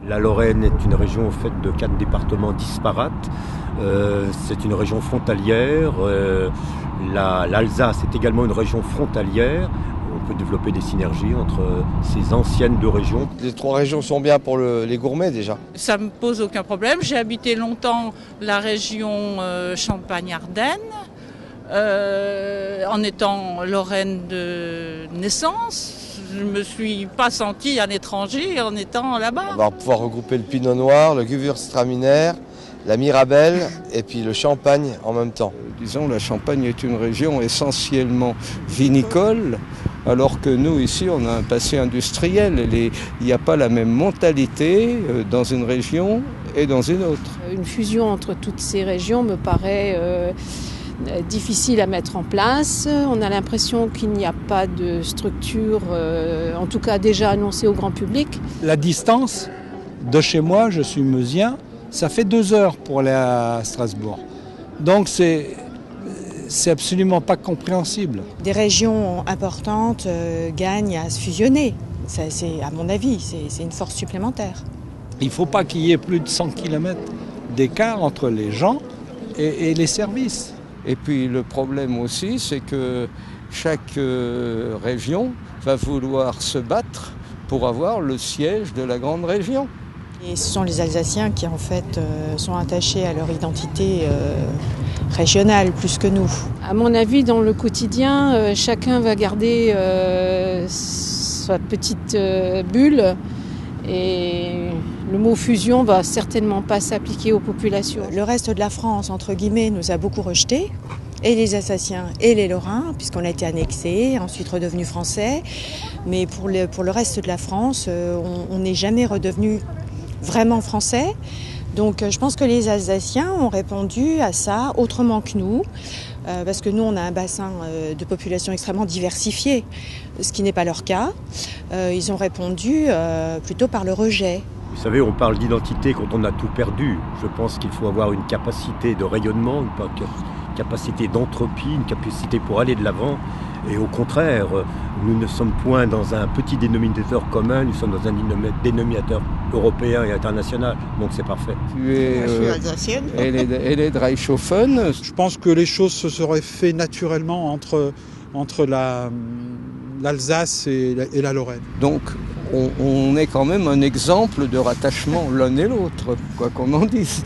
La Lorraine est une région faite de 4 départements disparates. C'est une région frontalière. L'Alsace est également une région frontalière. On peut développer des synergies entre ces anciennes 2 régions. Les 3 régions sont bien pour les gourmets déjà. Ça ne me pose aucun problème. J'ai habité longtemps la région Champagne-Ardenne, en étant Lorraine de naissance. Je ne me suis pas sentie un étranger en étant là-bas. On va pouvoir regrouper le Pinot Noir, le Gewürztraminer, la Mirabelle et puis le Champagne en même temps. Disons, la Champagne est une région essentiellement vinicole, alors que nous, ici, on a un passé industriel. Il n'y a pas la même mentalité dans une région et dans une autre. Une fusion entre toutes ces régions me paraît difficile à mettre en place. On a l'impression qu'il n'y a pas de structure, en tout cas déjà annoncée au grand public. La distance de chez moi, je suis meusien, ça fait 2 heures pour aller à Strasbourg. Donc c'est absolument pas compréhensible. Des régions importantes gagnent à se fusionner. C'est, à mon avis, c'est une force supplémentaire. Il ne faut pas qu'il y ait plus de 100 km d'écart entre les gens et les services. Et puis le problème aussi, c'est que chaque région va vouloir se battre pour avoir le siège de la grande région. Et ce sont les Alsaciens qui en fait sont attachés à leur identité régionale plus que nous. À mon avis, dans le quotidien, chacun va garder sa petite bulle et le mot fusion va certainement pas s'appliquer aux populations. Le reste de la France, entre guillemets, nous a beaucoup rejetés, et les Alsaciens et les Lorrains, puisqu'on a été annexés, ensuite redevenus français. Mais pour le reste de la France, on n'est jamais redevenu vraiment français. Donc je pense que les Alsaciens ont répondu à ça autrement que nous, parce que nous on a un bassin de population extrêmement diversifié, ce qui n'est pas leur cas. Ils ont répondu plutôt par le rejet. Vous savez, on parle d'identité quand on a tout perdu. Je pense qu'il faut avoir une capacité de rayonnement, une capacité d'entropie, une capacité pour aller de l'avant. Et au contraire, nous ne sommes point dans un petit dénominateur commun, nous sommes dans un dénominateur européen et international. Donc c'est parfait. Je suis alsacienne. Elle est Dreischofen. Je pense que les choses se seraient fait naturellement entre l'Alsace et la Lorraine. Donc on est quand même un exemple de rattachement l'un et l'autre, quoi qu'on en dise.